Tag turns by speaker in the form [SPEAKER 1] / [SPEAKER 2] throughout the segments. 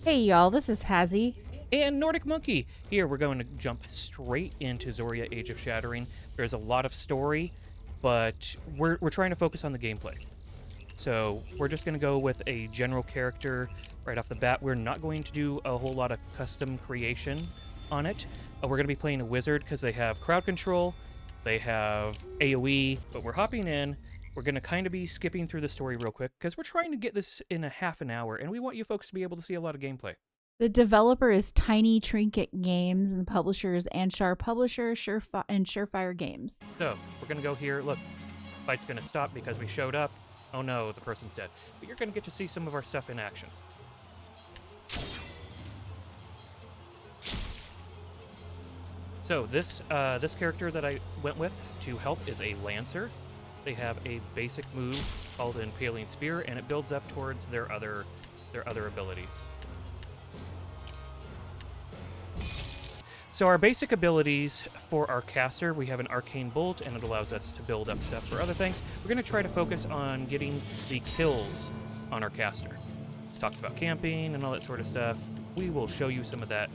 [SPEAKER 1] Hey y'all, this is Hazzie.
[SPEAKER 2] And Nordic Monkey. Here, we're going to jump straight into Zoria Age of Shattering. There's a lot of story, but we're trying to focus on the gameplay. So we're just going to go with a general character right off the bat. We're not going to do a whole lot of custom creation on it. We're going to be playing a wizard because they have crowd control, they have AoE, but we're hopping in. We're going to kind of be skipping through the story real quick because we're trying to get this in a half an hour, and we want you folks to be able to see a lot of gameplay.
[SPEAKER 1] The developer is Tiny Trinket Games, and the publisher is Anshar Publisher and Surefire Games.
[SPEAKER 2] So we're going to go here. Look, fight's going to stop because we showed up. Oh no, the person's dead. But you're going to get to see some of our stuff in action. So this character that I went with to help is a Lancer. They have a basic move called Impaling Spear, and it builds up towards their other abilities. So our basic abilities for our caster, we have an Arcane Bolt, and it allows us to build up stuff for other things. We're going to try to focus on getting the kills on our caster. This talks about camping and all that sort of stuff. We will show you some of that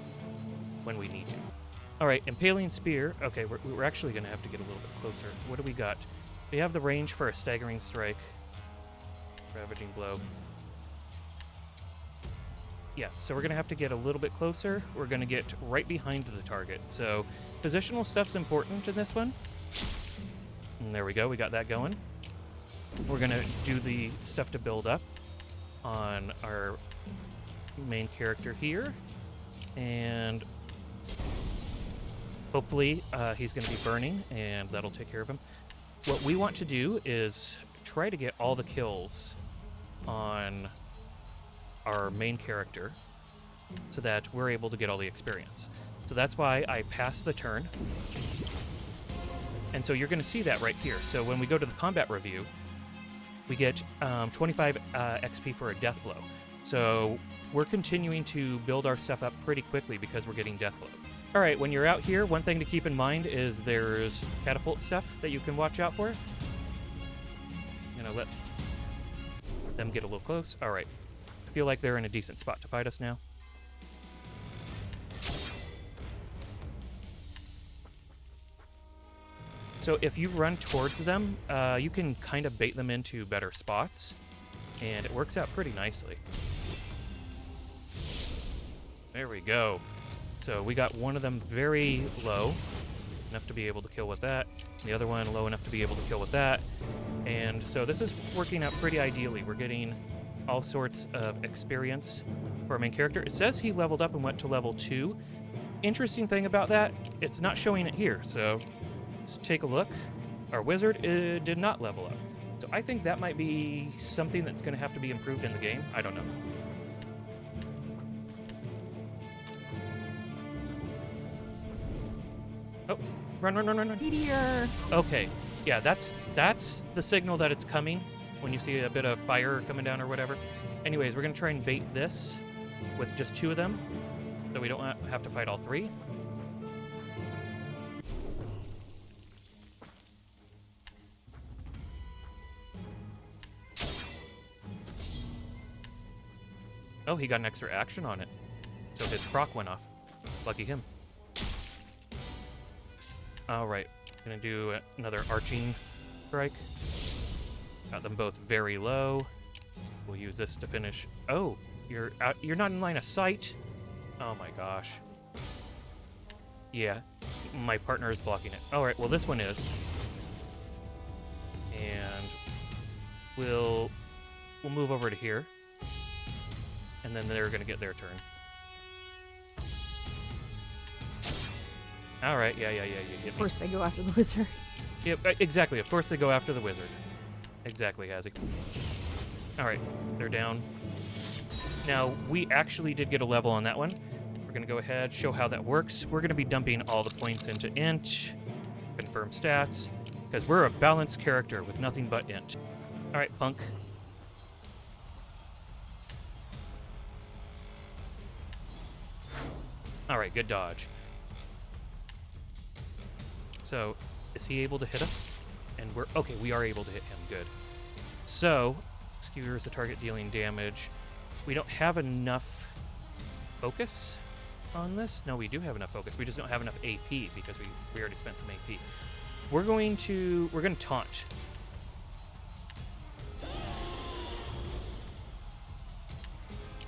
[SPEAKER 2] when we need to. All right, Impaling Spear. Okay, we're actually going to have to get a little bit closer. What do we got? We have the range for a Staggering Strike. Ravaging Blow. Yeah, so we're going to have to get a little bit closer. We're going to get right behind the target. So positional stuff's important in this one. And there we go. We got that going. We're going to do the stuff to build up on our main character here. And hopefully he's going to be burning, and that'll take care of him. What we want to do is try to get all the kills on our main character so that we're able to get all the experience. So that's why I passed the turn. And so you're going to see that right here. So when we go to the combat review, we get 25 XP for a death blow. So we're continuing to build our stuff up pretty quickly because we're getting death blows. All right, when you're out here, one thing to keep in mind is there's catapult stuff that you can watch out for. I'm going to let them get a little close. All right. Feel like they're in a decent spot to fight us now. So if you run towards them, you can kind of bait them into better spots, and it works out pretty nicely. There we go. So we got one of them very low, enough to be able to kill with that, and the other one low enough to be able to kill with that. And so this is working out pretty ideally. We're getting all sorts of experience for our main character. It says he leveled up and went to level 2. Interesting thing about that, it's not showing it here, so let's take a look. Our wizard did not level up. So I think that might be something that's going to have to be improved in the game. I don't know. Oh, run.
[SPEAKER 1] Meteor!
[SPEAKER 2] Okay, yeah, that's the signal that it's coming. When you see a bit of fire coming down or whatever. Anyways, we're going to try and bait this with just 2 of them, so we don't have to fight all 3. Oh, he got an extra action on it, so his proc went off. Lucky him. All right, going to do another arching strike. Got them both very low. We'll use this to finish. Oh, you're not in line of sight. Oh my gosh. Yeah, my partner is blocking it. All right, well this one is. And we'll move over to here. And then they're going to get their turn. All right, yeah, you get me.
[SPEAKER 1] Of course they go after the wizard.
[SPEAKER 2] Yep, exactly. Of course they go after the wizard. Exactly, Hazzie. All right, they're down. Now, we actually did get a level on that one. We're going to go ahead, show how that works. We're going to be dumping all the points into int, confirm stats, because we're a balanced character with nothing but int. All right, punk. All right, good dodge. So, is he able to hit us? And okay, we are able to hit him. Good. So, skewers the target dealing damage. We don't have enough focus on this? No, we do have enough focus. We just don't have enough AP because we already spent some AP. We're going to taunt.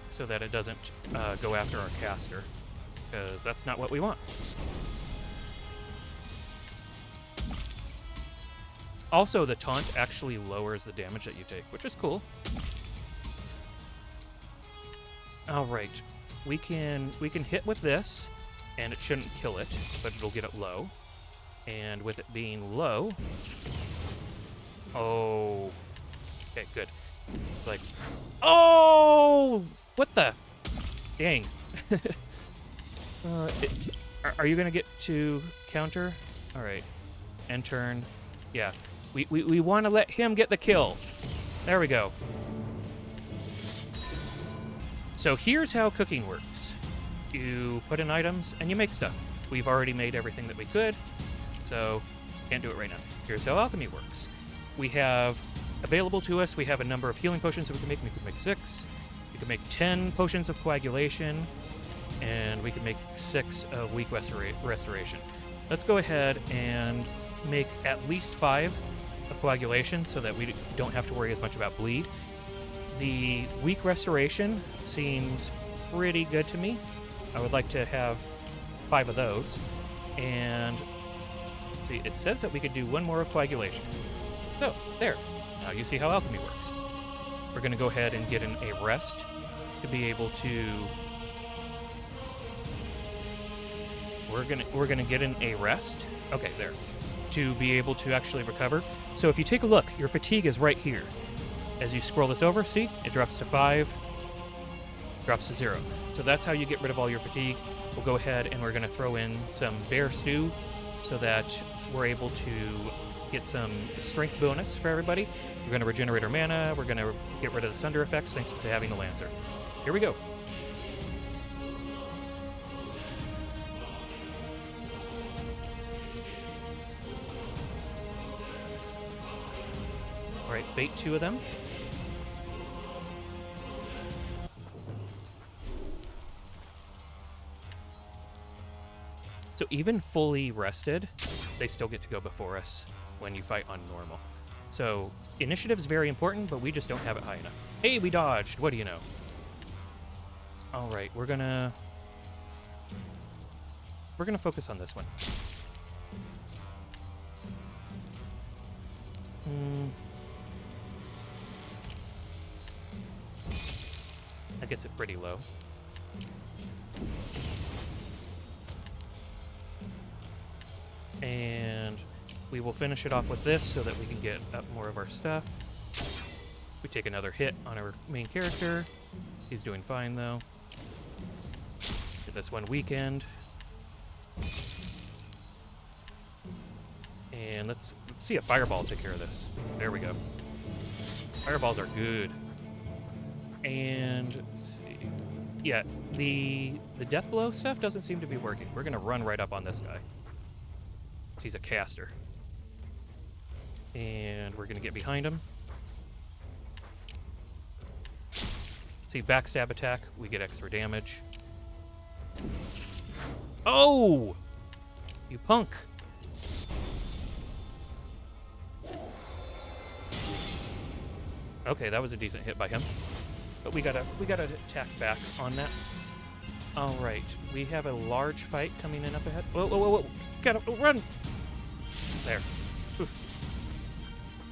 [SPEAKER 2] So that it doesn't go after our caster, because that's not what we want. Also, the taunt actually lowers the damage that you take, which is cool. All right, we can hit with this, and it shouldn't kill it, but it'll get it low. And with it being low, oh, okay, good. It's like, oh, what the, dang. Are you gonna get to counter? All right, end turn. Yeah, we want to let him get the kill. There we go. So here's how cooking works. You put in items and you make stuff. We've already made everything that we could, so can't do it right now. Here's how alchemy works. We have available to us, we have a number of healing potions that we can make. We could make 6. We could make 10 potions of coagulation, and we could make 6 of weak restoration. Let's go ahead and make at least 5 of coagulation so that we don't have to worry as much about bleed. The weak restoration seems pretty good to me. I would like to have 5 of those. And see, it says that we could do 1 more of coagulation. So, there. Now you see how alchemy works. We're going to go ahead and get in a rest to be able to... We're gonna get in a rest. Okay, there. To be able to actually recover. So if you take a look, your fatigue is right here. As you scroll this over, see? It drops to 5, drops to 0. So that's how you get rid of all your fatigue. We'll go ahead and we're going to throw in some bear stew so that we're able to get some strength bonus for everybody. We're going to regenerate our mana. We're going to get rid of the Sunder effects thanks to having the Lancer. Here we go. All right, bait 2 of them. So even fully rested, they still get to go before us when you fight on normal. So initiative is very important, but we just don't have it high enough. Hey, we dodged. What do you know? All right, we're gonna focus on this one. That gets it pretty low. And we will finish it off with this so that we can get up more of our stuff. We take another hit on our main character. He's doing fine though. Get this one weakened. And let's see a fireball take care of this. There we go. Fireballs are good. And let's see. Yeah, the death blow stuff doesn't seem to be working. We're gonna run right up on this guy. He's a caster. And we're going to get behind him. See, backstab attack, we get extra damage. Oh! You punk! Okay, that was a decent hit by him. But we gotta attack back on that. Alright, we have a large fight coming in up ahead. Whoa, whoa, whoa, whoa! Gotta run! There. Oof.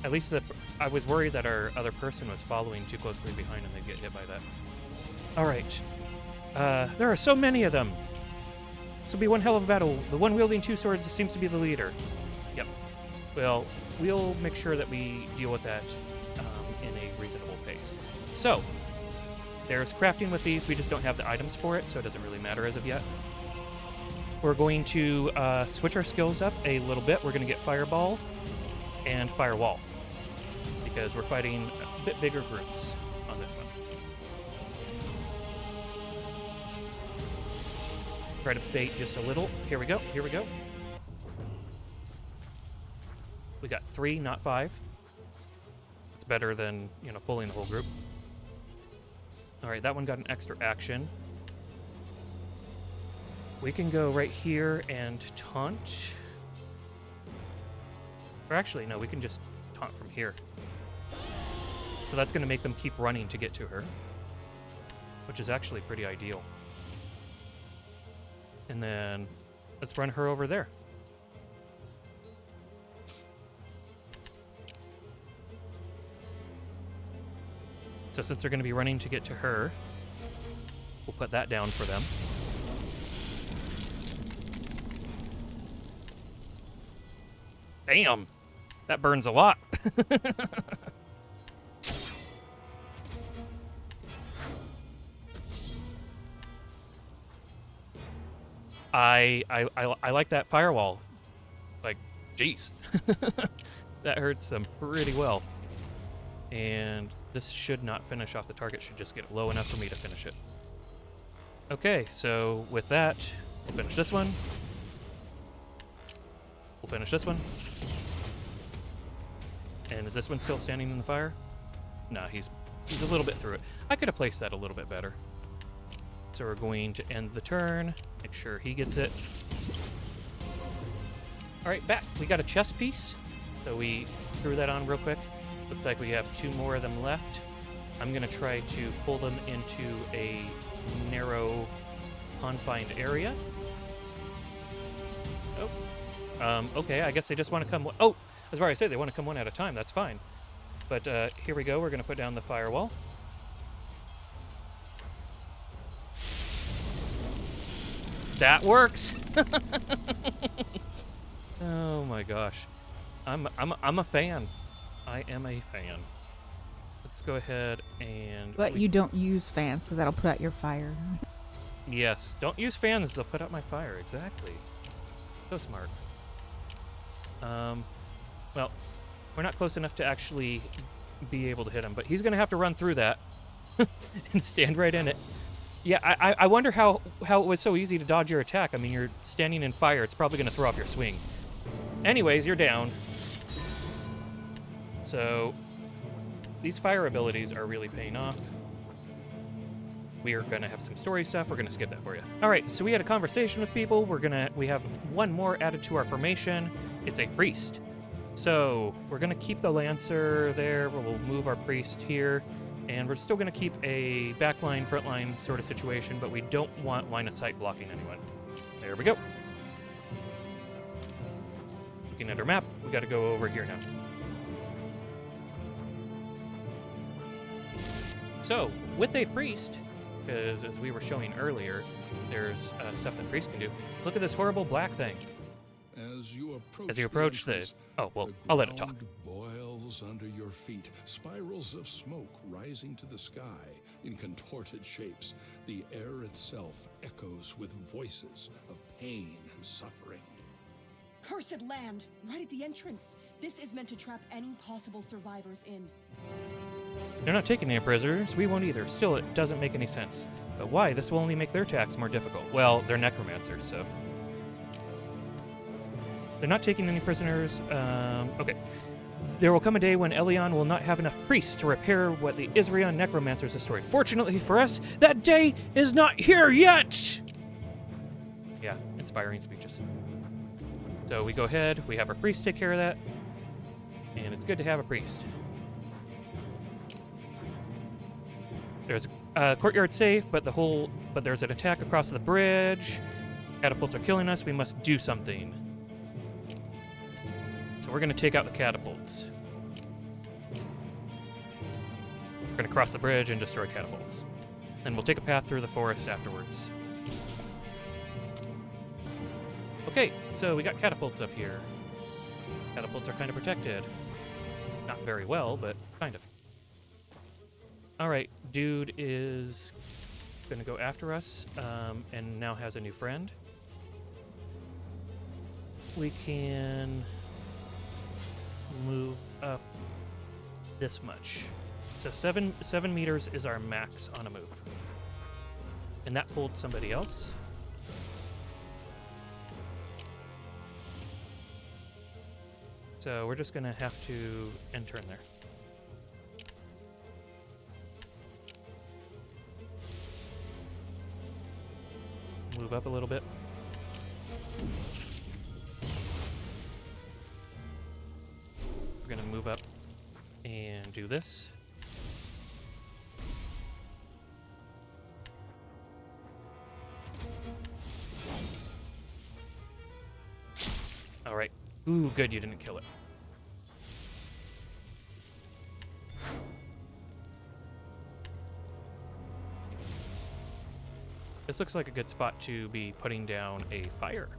[SPEAKER 2] At least I was worried that our other person was following too closely behind and they'd get hit by that. Alright. There are so many of them. This will be one hell of a battle. The one wielding 2 swords seems to be the leader. Yep. Well, we'll make sure that we deal with that in a reasonable pace. So, there's crafting with these. We just don't have the items for it, so it doesn't really matter as of yet. We're going to switch our skills up a little bit. We're going to get Fireball and Firewall because we're fighting a bit bigger groups on this one. Try to bait just a little. Here we go. Here we go. We got 3, not 5. It's better than, pulling the whole group. All right, that one got an extra action. We can go right here and taunt. Or actually, no, we can just taunt from here. So that's going to make them keep running to get to her, which is actually pretty ideal. And then let's run her over there. So since they're going to be running to get to her, we'll put that down for them. Damn! That burns a lot. I like that firewall. Like, jeez. That hurts them pretty well. And this should not finish off the target, should just get low enough for me to finish it. Okay, so with that, we'll finish this one. We'll finish this one. And is this one still standing in the fire? No, he's a little bit through it. I could have placed that a little bit better. So we're going to end the turn, make sure he gets it. All right, back. We got a chess piece. So we threw that on real quick. Looks like we have 2 more of them left. I'm going to try to pull them into a narrow, confined area. Oh. Okay, I guess they just want to come... Oh, that's why I said they want to come one at a time. That's fine. But here we go. We're going to put down the firewall. That works. Oh my gosh, I'm a fan. I am a fan. Let's go ahead and.
[SPEAKER 1] But you don't use fans because that'll put out your fire.
[SPEAKER 2] Yes, don't use fans. They'll put out my fire. Exactly. So smart. Well, we're not close enough to actually be able to hit him, but he's gonna have to run through that and stand right in it. Yeah, I wonder how it was so easy to dodge your attack. I mean, you're standing in fire. It's probably going to throw off your swing. Anyways, you're down. So these fire abilities are really paying off. We are going to have some story stuff. We're going to skip that for you. All right, so we had a conversation with people. We have one more added to our formation. It's a priest. So we're going to keep the Lancer there. We'll move our priest here. And we're still going to keep a backline, frontline sort of situation, but we don't want line of sight blocking anyone. There we go. Looking at our map, we got to go over here now. So, with a priest, because as we were showing earlier, there's stuff that priests can do. Look at this horrible black thing. As you approach the... Oh, well, I'll let it talk.
[SPEAKER 3] Boils under your feet, spirals of smoke rising to the sky in contorted shapes. The air itself echoes with voices of pain and suffering.
[SPEAKER 4] Cursed land, right at the entrance. This is meant to trap any possible survivors in.
[SPEAKER 2] They're not taking any prisoners. We won't either. Still, it doesn't make any sense. But why? This will only make their attacks more difficult. Well, they're necromancers, so... They're not taking any prisoners. Okay. There will come a day when Elion will not have enough priests to repair what the Israel necromancers destroyed. Fortunately for us, that day is not here yet! Yeah, inspiring speeches. So we go ahead, we have our priest take care of that. And it's good to have a priest. There's a courtyard safe, but there's an attack across the bridge. Catapults are killing us. We must do something. So we're going to take out the catapults. We're going to cross the bridge and destroy catapults. And we'll take a path through the forest afterwards. Okay, so we got catapults up here. Catapults are kind of protected. Not very well, but kind of. Alright, dude is going to go after us, and now has a new friend. We can move up this much. So 7 meters is our max on a move. And that pulled somebody else. So we're just going to have to enter in there. Move up a little bit. We're gonna move up and do this. All right. Ooh, good, you didn't kill it. This looks like a good spot to be putting down a fire.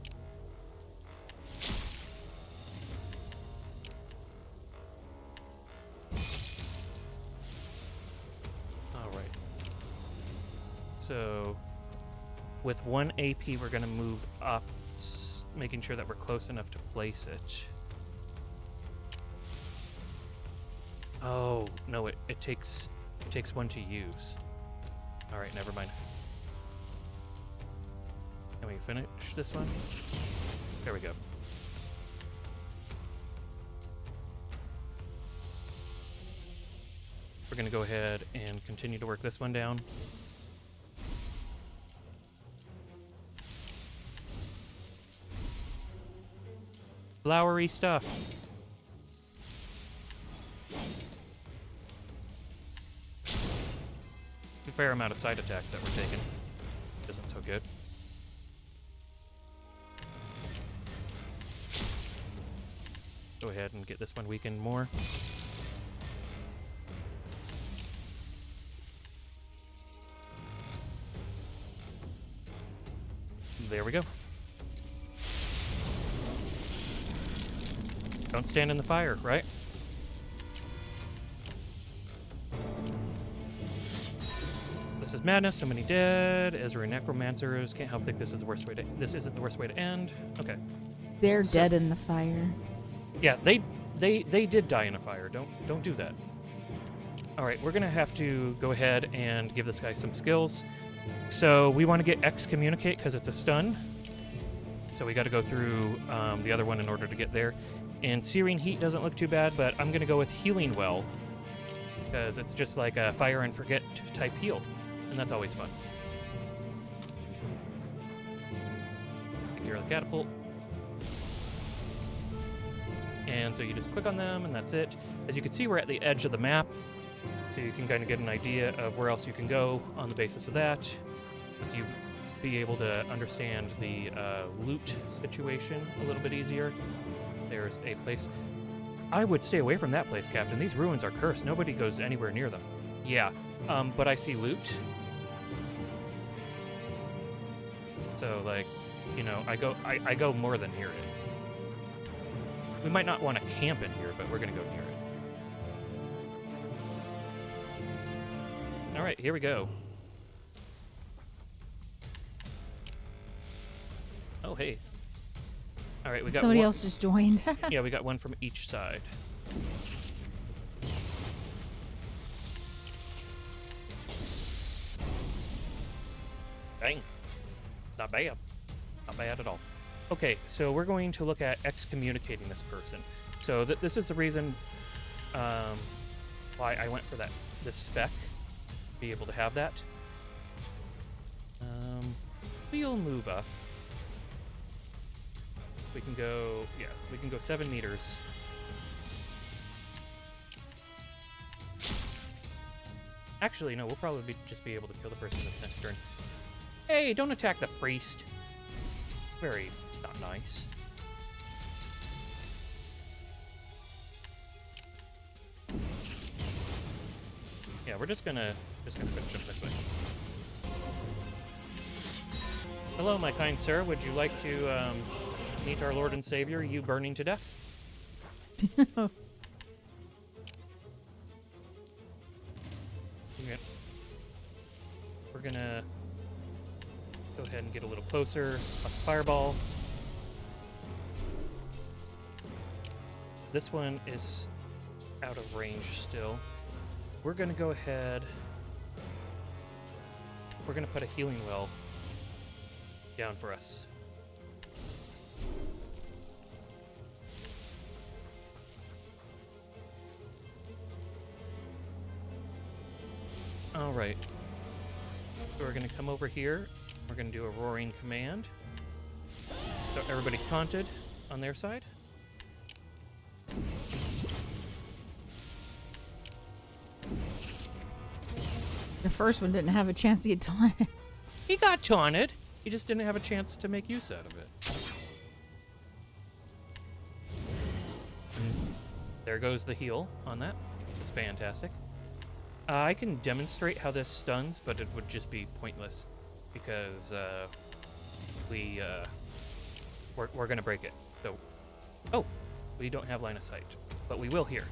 [SPEAKER 2] All right. So, with 1 AP, we're going to move up, making sure that we're close enough to place it. Oh, no, it takes 1 to use. All right, never mind. Can we finish this one? There we go. We're going to go ahead and continue to work this one down. Flowery stuff. A fair amount of side attacks that we're taking. Isn't so good. Go ahead and get this one weakened more. There we go. Don't stand in the fire, right? This is madness. So many dead. Ezra necromancers. Can't help think this is the worst way to. This isn't the worst way to end. Okay.
[SPEAKER 1] They're dead in the fire.
[SPEAKER 2] Yeah, they did die in a fire. Don't do that. All right, we're gonna have to go ahead and give this guy some skills. So we want to get excommunicate because it's a stun. So we got to go through the other one in order to get there. And searing heat doesn't look too bad, but I'm gonna go with healing well because it's just like a fire and forget type heal, and that's always fun. Take care of the catapult. And so you just click on them, and that's it. As you can see, we're at the edge of the map, so you can kind of get an idea of where else you can go on the basis of that. Once you be able to understand the loot situation a little bit easier. There's a place. I would stay away from that place, Captain. These ruins are cursed. Nobody goes anywhere near them. Yeah, but I see loot. So, like, you know, I go more than near it. We might not want to camp in here, but we're going to go near it. All right, here we go. Oh, hey. All right, we got
[SPEAKER 1] Somebody
[SPEAKER 2] one.
[SPEAKER 1] else just joined.
[SPEAKER 2] Yeah, we got one from each side. Dang. It's not bad. Not bad at all. Okay, so we're going to look at excommunicating this person. So this is the reason why I went for this spec. Be able to have that. We'll move up. We can go, yeah, we can go 7 meters. Actually, no, we'll probably just be able to kill the person this next turn. Hey, don't attack the priest. Very not nice. Yeah, we're just gonna finish him this way. Hello, my kind sir. Would you like to meet our Lord and Savior, you burning to death? Okay. We're gonna go ahead and get a little closer. Plus fireball. This one is out of range still. We're gonna go ahead. We're gonna put a healing well down for us. All right. So we're going to come over here. We're going to do a roaring command. So everybody's taunted on their side.
[SPEAKER 1] The first one didn't have a chance to get taunted.
[SPEAKER 2] He got taunted. He just didn't have a chance to make use out of it. There goes the heal on that. It's fantastic. I can demonstrate how this stuns, but it would just be pointless because we're gonna break it. So, oh, we don't have line of sight, but we will here.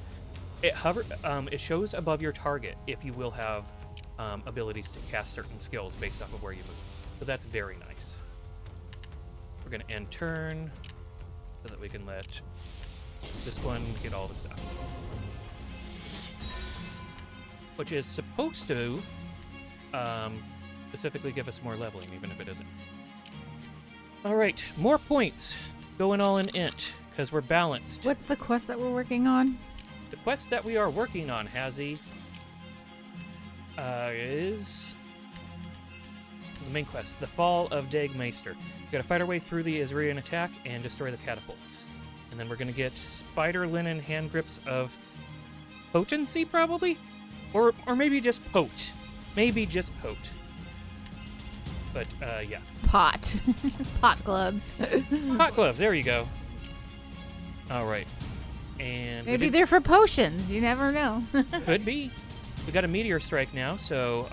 [SPEAKER 2] It shows above your target if you will have abilities to cast certain skills based off of where you move. So that's very nice. We're gonna end turn so that we can let this one get all the stuff. Which is supposed to specifically give us more leveling, even if it isn't. All right, more points. Going all in int, because we're balanced.
[SPEAKER 1] What's the quest that we're working on?
[SPEAKER 2] The quest that we are working on, Hazzie, is the main quest, the Fall of Dagmeister. We gotta fight our way through the Azrian attack and destroy the catapults. And then we're gonna get spider linen hand grips of potency, probably? Or maybe just pote. Maybe just pote. But, yeah.
[SPEAKER 1] Pot. Pot gloves.
[SPEAKER 2] Hot gloves, there you go. Alright. And
[SPEAKER 1] Maybe they're for potions. You never know.
[SPEAKER 2] could be. We got a meteor strike now, so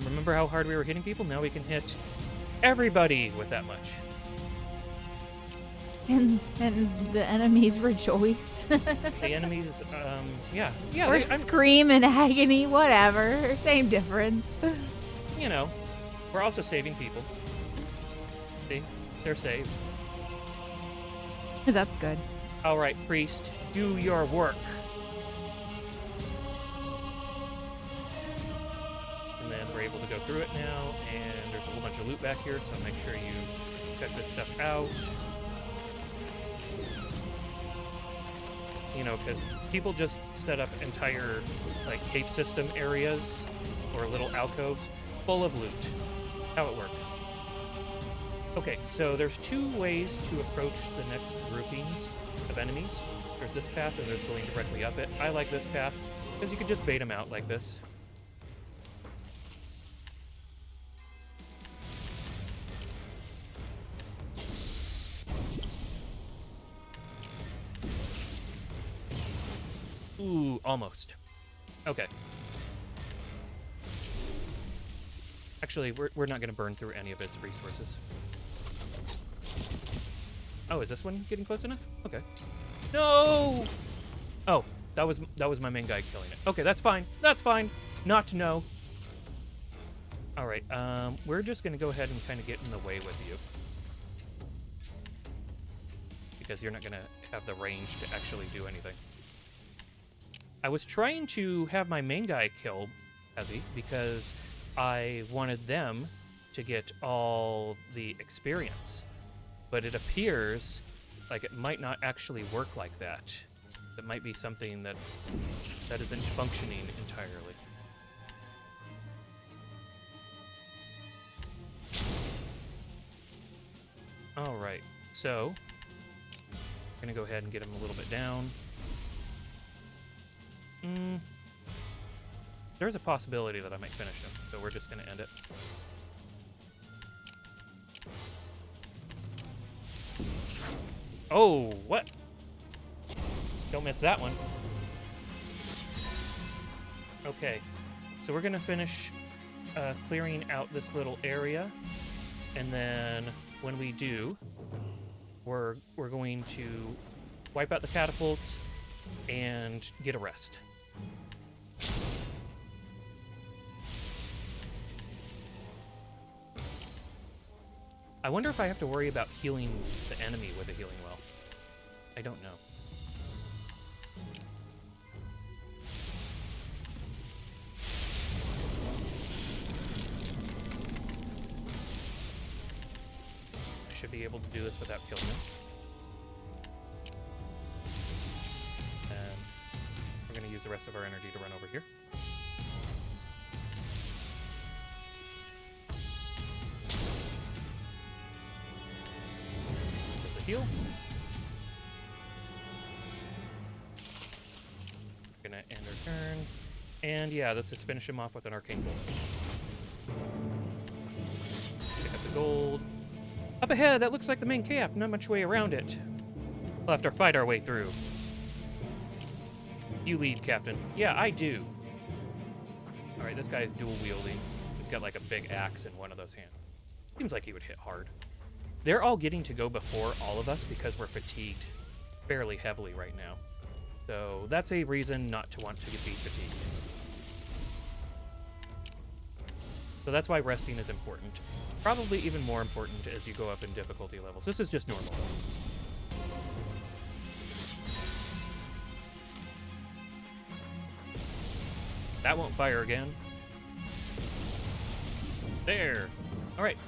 [SPEAKER 2] remember how hard we were hitting people? Now we can hit everybody with that much.
[SPEAKER 1] and the enemies rejoice.
[SPEAKER 2] The enemies, yeah.
[SPEAKER 1] Or scream in agony, whatever. Same difference.
[SPEAKER 2] You know, we're also saving people. See? They're saved.
[SPEAKER 1] That's good.
[SPEAKER 2] All right, priest, do your work. And then we're able to go through it now, and there's a whole bunch of loot back here, so make sure you check this stuff out. You know, because people just set up entire, like, cave system areas or little alcoves full of loot. How it works. Okay, so there's two ways to approach the next groupings of enemies. There's this path, and there's going directly up it. I like this path because you can just bait them out like this. Ooh, almost. Okay. Actually, we're not going to burn through any of his resources. Oh, is this one getting close enough? Okay. No! Oh, that was my main guy killing it. Okay, that's fine. That's fine. Not to know. All right, we're just going to go ahead and kind of get in the way with you. Because you're not going to have the range to actually do anything. I was trying to have my main guy kill Hazzie because I wanted them to get all the experience. But it appears like it might not actually work like that. It might be something that isn't functioning entirely. All right, so I'm gonna go ahead and get him a little bit down. There's a possibility that I might finish him, so we're just gonna end it. Oh, what? Don't miss that one. Okay, so we're gonna finish clearing out this little area, and then when we do, we're going to wipe out the catapults and get a rest. I wonder if I have to worry about healing the enemy with a healing well. I don't know. I should be able to do this without killing him. And we're going to use the rest of our energy to run over here. heal. Gonna end our turn. And yeah, let's just finish him off with an arcane bolt. Pick up the gold. Up ahead, that looks like the main camp. Not much way around it. We'll have to fight our way through. You lead, Captain. Yeah, I do. Alright, this guy's dual wielding. He's got like a big axe in one of those hands. Seems like he would hit hard. They're all getting to go before all of us because we're fatigued fairly heavily right now. So that's a reason not to want to be fatigued. So that's why resting is important. Probably even more important as you go up in difficulty levels. This is just normal. That won't fire again. There. All right.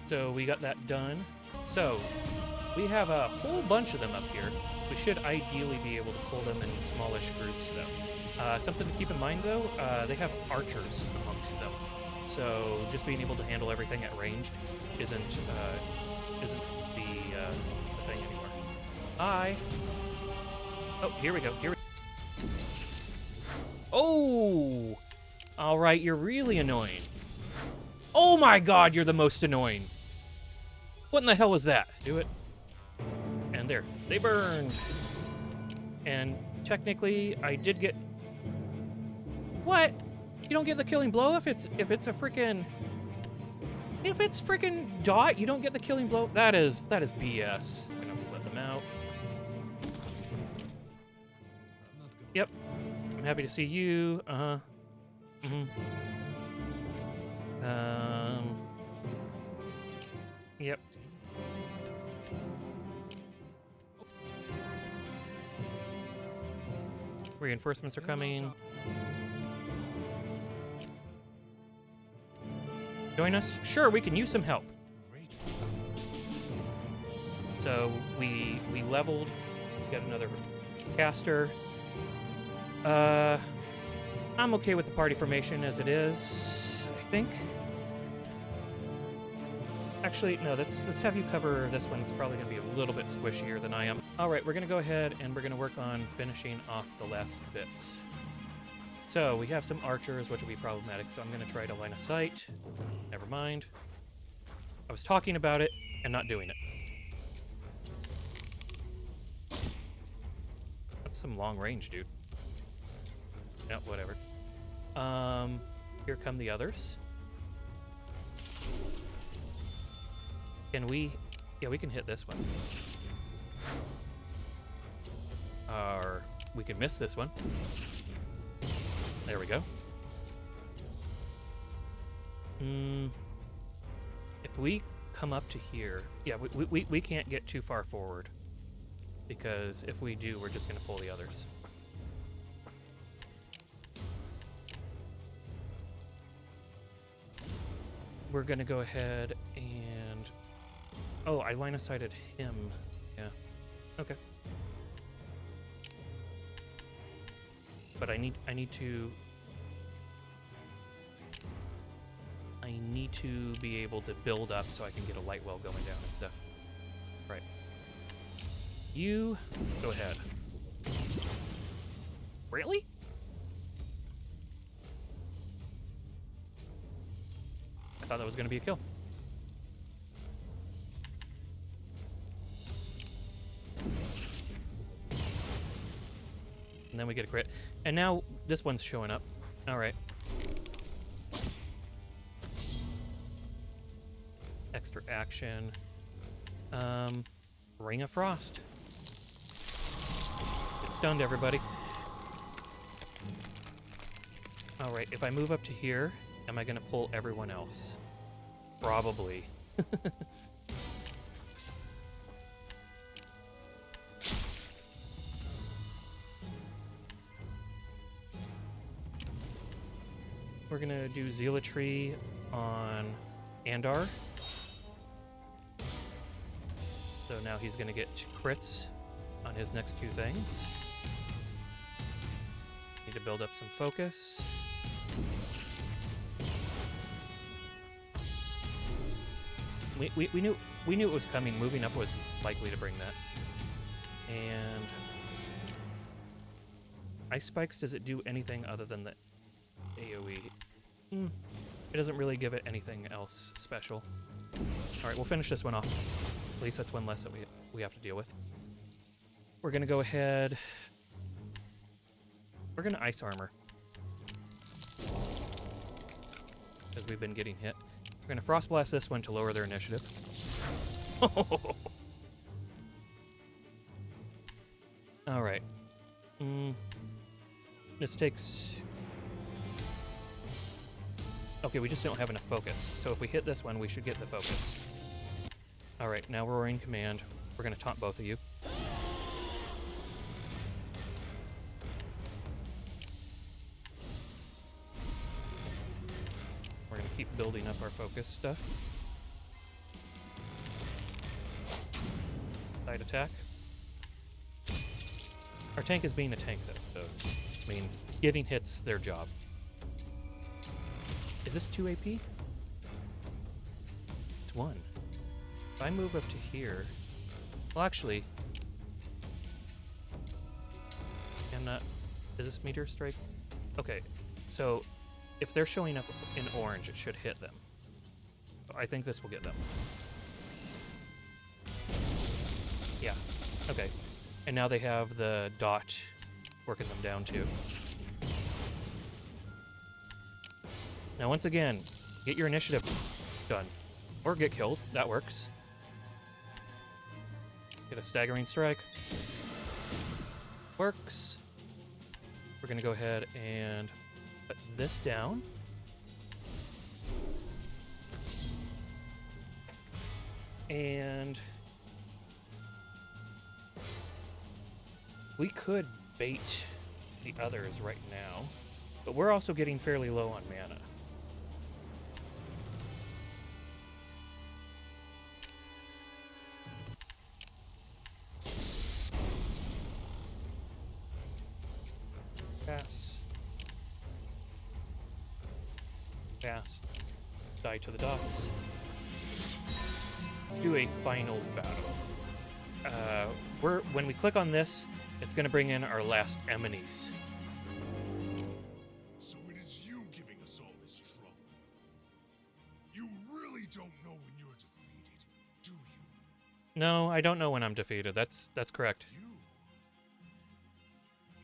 [SPEAKER 2] So we got that done. So we have a whole bunch of them up here. We should ideally be able to pull them in smallish groups, though. Something to keep in mind, though, they have archers amongst them. So just being able to handle everything at ranged isn't the thing anymore. Oh, here we go. Oh! All right, you're really annoying. Oh my god, you're the most annoying. What in the hell was that? Do it. And there. They burned. And technically, I did get... What? You don't get the killing blow if it's a freaking... If it's freaking dot, you don't get the killing blow? That is BS. I'm gonna let them out. Yep. I'm happy to see you. Uh-huh. Yep. Reinforcements are coming. Join us? Sure, we can use some help. So we leveled. We got another caster. I'm okay with the party formation as it is, I think. Actually, no, let's have you cover this one. It's probably going to be a little bit squishier than I am. All right, we're going to go ahead and we're going to work on finishing off the last bits. So we have some archers, which will be problematic, so I'm going to try to line of sight. Never mind. I was talking about it and not doing it. That's some long range, dude. No, whatever. Here come the others. Can we... Yeah, we can hit this one. Or we can miss this one. There we go. If we come up to here... Yeah, we can't get too far forward. Because if we do, we're just going to pull the others. We're going to go ahead and... Oh, I line of sighted him. Yeah. Okay. But I need to be able to build up so I can get a light well going down and stuff. Right. You go ahead. Really? I thought that was going to be a kill. And then we get a crit. And now this one's showing up. All right. Extra action. Ring of Frost. It stunned everybody. All right, if I move up to here, am I going to pull everyone else? Probably. We're going to do Zealotry on Andar. So now he's going to get 2 crits on his next 2 things. Need to build up some focus. We knew it was coming. Moving up was likely to bring that. And ice spikes, does it do anything other than the AoE? It doesn't really give it anything else special. All right, we'll finish this one off. At least that's one less that we have to deal with. We're gonna go ahead. We're gonna ice armor because we've been getting hit. We're gonna frost blast this one to lower their initiative. All right. This takes. Okay, we just don't have enough focus. So if we hit this one, we should get the focus. All right, now we're in command. We're gonna taunt both of you. We're gonna keep building up our focus stuff. Side attack. Our tank is being a tank, though. So, I mean, getting hits their job. Is this 2 AP? It's 1. If I move up to here... Well, actually... I'm not... Is this meteor strike? Okay, so if they're showing up in orange, it should hit them. I think this will get them. Yeah, okay. And now they have the dot working them down too. Now once again, get your initiative done. Or get killed, that works. Get a staggering strike. Works. We're gonna go ahead and put this down. And we could bait the others right now, but we're also getting fairly low on mana. Pass. Pass. Die to the dots. Let's do a final battle. When we click on this, it's going to bring in our last enemies.
[SPEAKER 5] So it is you giving us all this trouble. You really don't know when you're defeated, do you?
[SPEAKER 2] No, I don't know when I'm defeated. That's correct.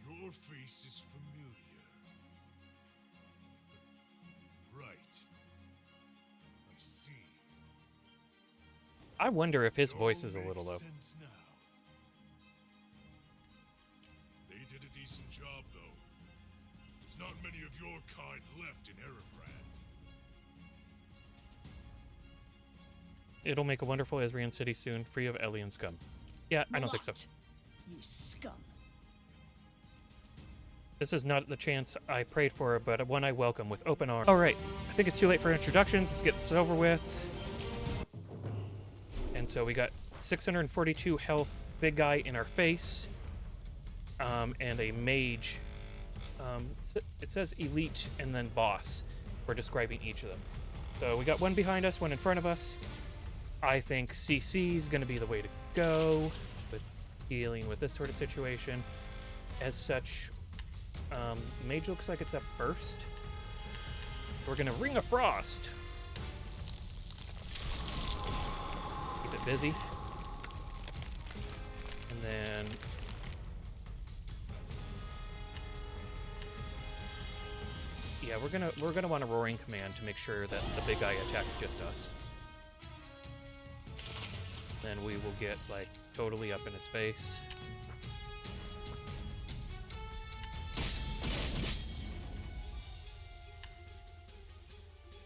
[SPEAKER 5] Your face is familiar. Right. I see.
[SPEAKER 2] I wonder if his
[SPEAKER 5] It
[SPEAKER 2] voice
[SPEAKER 5] all
[SPEAKER 2] is a little low.
[SPEAKER 5] makes sense now. They did a decent job, though. There's not many of your kind left in Erebrand.
[SPEAKER 2] It'll make a wonderful Ezrean city soon, free of alien scum. Yeah, I don't think so.
[SPEAKER 4] Malott, you scum.
[SPEAKER 2] This is not the chance I prayed for, but one I welcome with open arms. All right, I think it's too late for introductions. Let's get this over with. And so we got 642 health, big guy in our face, and a mage. It says elite and then boss for describing each of them. So we got one behind us, one in front of us. I think CC is going to be the way to go with dealing with this sort of situation. As such, mage looks like it's up first. We're going to Ring of Frost. Keep it busy. And then yeah, we're gonna want a roaring command to make sure that the big guy attacks just us. Then we will get like totally up in his face.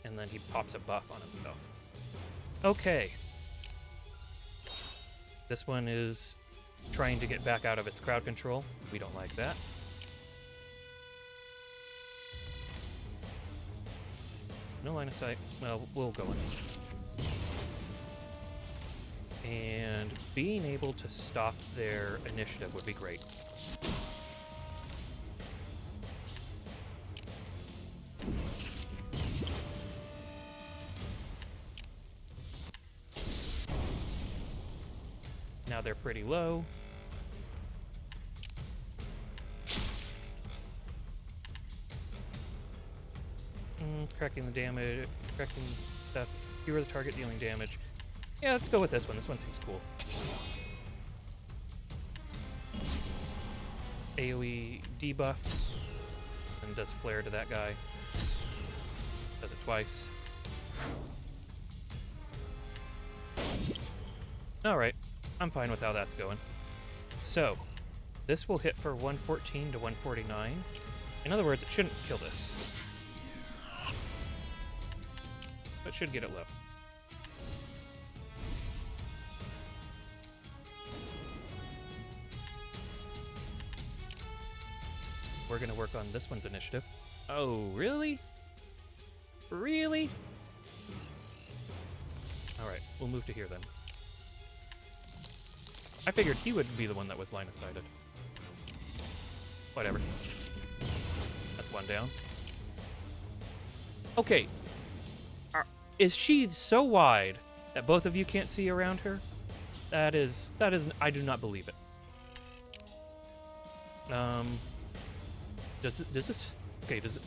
[SPEAKER 2] And then he pops a buff on himself. Okay. This one is trying to get back out of its crowd control. We don't like that. No line of sight. Well, we'll go in. And being able to stop their initiative would be great. Now they're pretty low. Correcting the damage, correcting stuff. Fewer the target dealing damage. Yeah, let's go with this one. This one seems cool. AoE debuff. And does flare to that guy. Does it twice. Alright, I'm fine with how that's going. So, this will hit for 114 to 149. In other words, it shouldn't kill this. But should get it low. We're gonna work on this one's initiative. Oh, really? Really? Alright, we'll move to here then. I figured he would be the one that was line-of-sighted. Whatever. That's one down. Okay. Is she so wide that both of you can't see around her? That is, I do not believe it. Does this, okay, does it,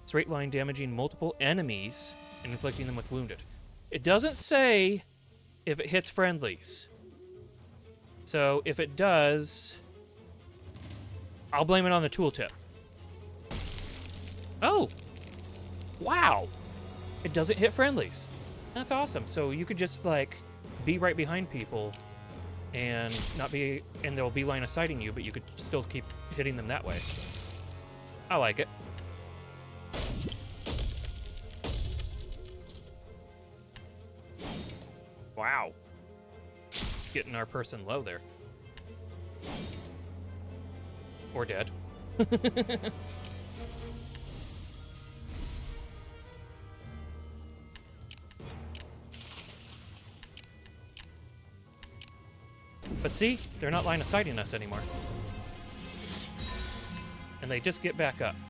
[SPEAKER 2] straight line damaging multiple enemies and inflicting them with wounded. It doesn't say if it hits friendlies. So if it does, I'll blame it on the tooltip. Oh, wow. It doesn't hit friendlies. That's awesome. So you could just, like, be right behind people and not be, and they'll be line of sighting you, but you could still keep hitting them that way. I like it. Wow. Getting our person low there. Or dead. But see, they're not line of sighting us anymore. And they just get back up.